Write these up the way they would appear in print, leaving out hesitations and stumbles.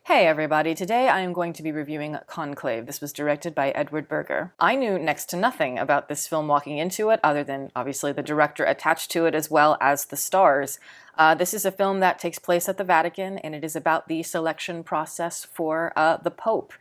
Hey everybody, today I am going to be reviewing Conclave. This was directed by Edward Berger. I knew next to nothing about this film walking into it, other than obviously the director attached to it as well as the stars. This is a film that takes place at the Vatican, and it is about the selection process for the Pope.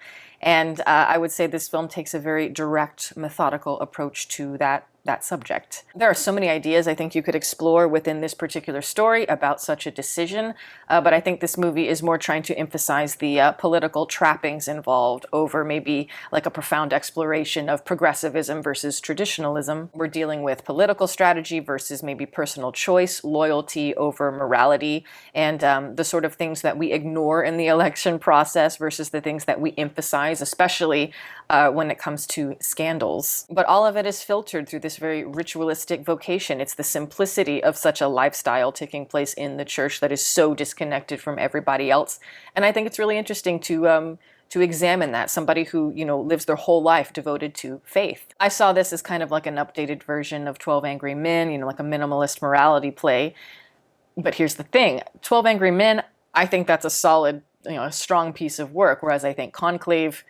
And I would say this film takes a very direct, methodical approach to that subject. There are so many ideas I think you could explore within this particular story about such a decision, but I think this movie is more trying to emphasize the political trappings involved over maybe like a profound exploration of progressivism versus traditionalism. We're dealing with political strategy versus maybe personal choice, loyalty over morality, and the sort of things that we ignore in the election process versus the things that we emphasize, especially when it comes to scandals. But all of it is filtered through this very ritualistic vocation. It's the simplicity of such a lifestyle taking place in the church that is so disconnected from everybody else. And I think it's really interesting to examine that. Somebody who, lives their whole life devoted to faith. I saw this as kind of like an updated version of 12 Angry Men, like a minimalist morality play. But here's the thing, 12 Angry Men, I think that's a solid, a strong piece of work, whereas I think Conclave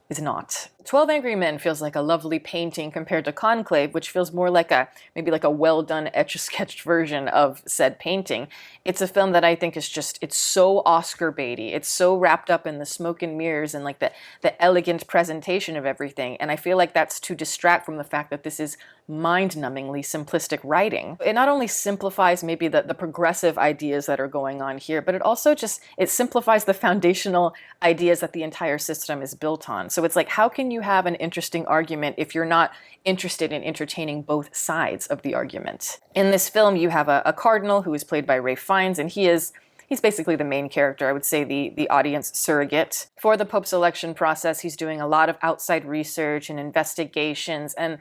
is not. 12 Angry Men feels like a lovely painting compared to Conclave, which feels more like maybe like a well-done etch-a-sketched version of said painting. It's a film that I think is it's so Oscar baity. It's so wrapped up in the smoke and mirrors and like the elegant presentation of everything. And I feel like that's to distract from the fact that this is mind-numbingly simplistic writing. It not only simplifies maybe the progressive ideas that are going on here, but it also it simplifies the foundational ideas that the entire system is built on. So it's like, how can you have an interesting argument if you're not interested in entertaining both sides of the argument? In this film, you have a cardinal who is played by Ralph Fiennes, and he's basically the main character, I would say the audience surrogate. For the Pope's election process, he's doing a lot of outside research and investigations, and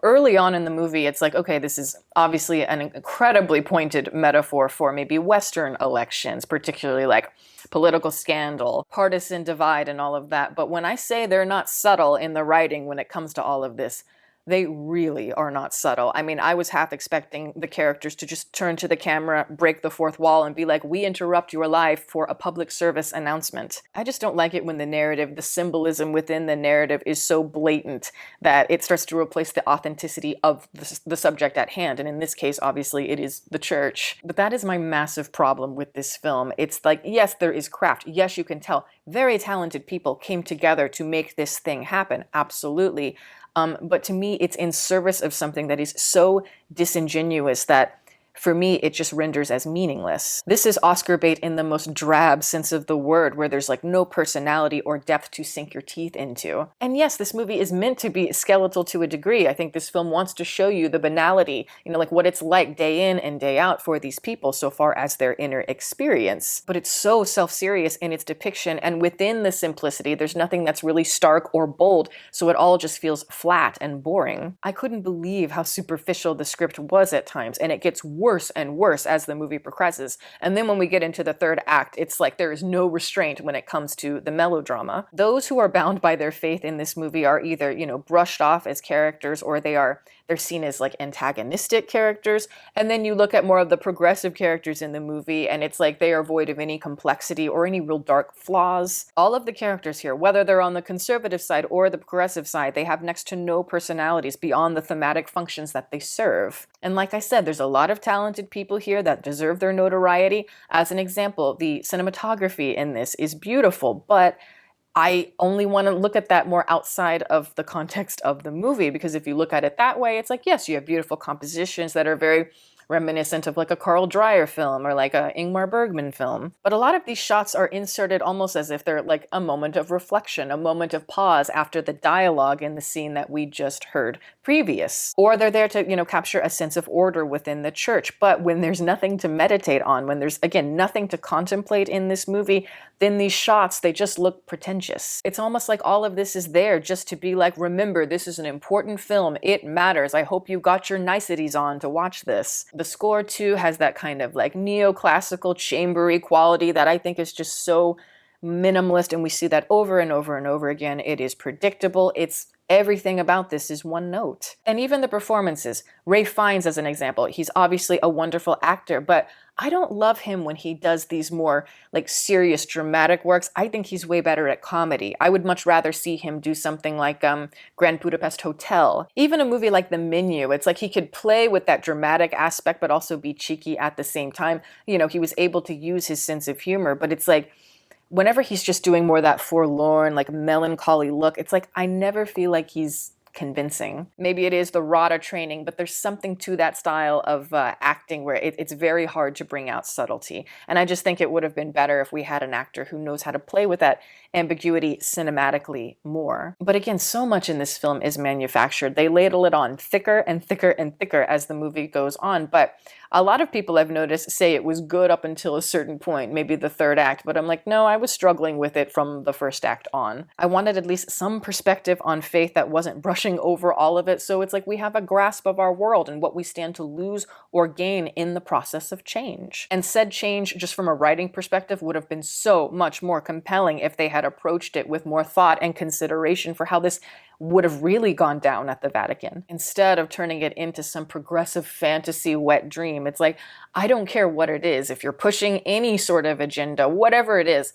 early on in the movie, it's like, okay, this is obviously an incredibly pointed metaphor for maybe Western elections, particularly like political scandal, partisan divide, and all of that. But when I say they're not subtle in the writing when it comes to all of this, they really are not subtle. I mean, I was half expecting the characters to just turn to the camera, break the fourth wall, and be like, we interrupt your life for a public service announcement. I just don't like it when the symbolism within the narrative is so blatant that it starts to replace the authenticity of the subject at hand. And in this case, obviously, it is the church. But that is my massive problem with this film. It's like, yes, there is craft. Yes, you can tell very talented people came together to make this thing happen. Absolutely. But to me, it's in service of something that is so disingenuous that, for me, it just renders as meaningless. This is Oscar bait in the most drab sense of the word, where there's like no personality or depth to sink your teeth into. And yes, this movie is meant to be skeletal to a degree. I think this film wants to show you the banality, like what it's like day in and day out for these people so far as their inner experience. But it's so self-serious in its depiction, and within the simplicity, there's nothing that's really stark or bold, so it all just feels flat and boring. I couldn't believe how superficial the script was at times, and it gets worse and worse as the movie progresses. And then when we get into the third act, it's like there is no restraint when it comes to the melodrama. Those who are bound by their faith in this movie are either, brushed off as characters, or they're seen as like antagonistic characters. And then you look at more of the progressive characters in the movie, and it's like they are void of any complexity or any real dark flaws. All of the characters here, whether they're on the conservative side or the progressive side, they have next to no personalities beyond the thematic functions that they serve. And like I said, there's a lot of talented people here that deserve their notoriety. As an example, the cinematography in this is beautiful, but I only want to look at that more outside of the context of the movie, because if you look at it that way, it's like, yes, you have beautiful compositions that are very reminiscent of like a Carl Dreyer film or like a Ingmar Bergman film. But a lot of these shots are inserted almost as if they're like a moment of reflection, a moment of pause after the dialogue in the scene that we just heard previous. Or they're there to, capture a sense of order within the church. But when there's nothing to meditate on, when there's, again, nothing to contemplate in this movie, then these shots, they just look pretentious. It's almost like all of this is there just to be like, remember, this is an important film. It matters. I hope you got your niceties on to watch this. The score, too, has that kind of like neoclassical chambery quality that I think is just so minimalist, and we see that over and over and over again. It is predictable. It's everything about this is one note. And even the performances. Ralph Fiennes, as an example, he's obviously a wonderful actor, but I don't love him when he does these more like serious dramatic works. I think he's way better at comedy. I would much rather see him do something like Grand Budapest Hotel. Even a movie like The Menu, it's like he could play with that dramatic aspect but also be cheeky at the same time. You know, he was able to use his sense of humor, but it's like whenever he's just doing more that forlorn, like melancholy look, it's like I never feel like he's convincing. Maybe it is the RADA training, but there's something to that style of acting where it's very hard to bring out subtlety. And I just think it would have been better if we had an actor who knows how to play with that ambiguity cinematically more. But again, so much in this film is manufactured. They ladle it on thicker and thicker and thicker as the movie goes on. But a lot of people I've noticed say it was good up until a certain point, maybe the third act, but I'm like, no, I was struggling with it from the first act on. I wanted at least some perspective on faith that wasn't brushing over all of it, so it's like we have a grasp of our world and what we stand to lose or gain in the process of change. And said change, just from a writing perspective, would have been so much more compelling if they had approached it with more thought and consideration for how this would have really gone down at the Vatican. Instead of turning it into some progressive fantasy wet dream, it's like, I don't care what it is. If you're pushing any sort of agenda, whatever it is,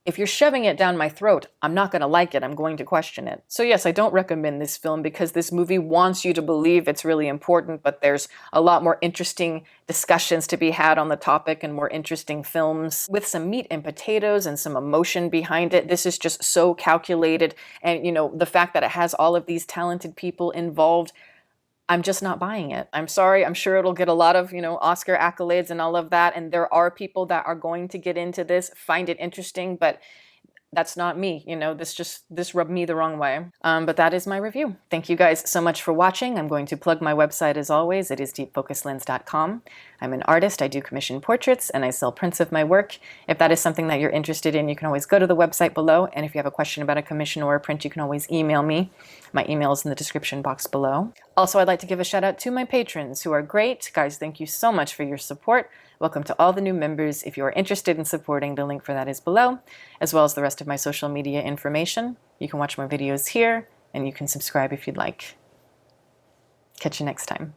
if you're shoving it down my throat, I'm not going to like it. I'm going to question it. So yes, I don't recommend this film because this movie wants you to believe it's really important, but there's a lot more interesting discussions to be had on the topic and more interesting films with some meat and potatoes and some emotion behind it. This is just so calculated. And, you know, the fact that it has all of these talented people involved, I'm just not buying it. I'm sorry. I'm sure it'll get a lot of, Oscar accolades and all of that. And there are people that are going to get into this, find it interesting, but that's not me. This rubbed me the wrong way. But that is my review. Thank you guys so much for watching. I'm going to plug my website as always. It is deepfocuslens.com. I'm an artist. I do commission portraits and I sell prints of my work. If that is something that you're interested in, you can always go to the website below. And if you have a question about a commission or a print, you can always email me. My email is in the description box below. Also, I'd like to give a shout out to my patrons who are great. Guys, thank you so much for your support. Welcome to all the new members. If you are interested in supporting, the link for that is below, as well as the rest of my social media information. You can watch more videos here, and you can subscribe if you'd like. Catch you next time.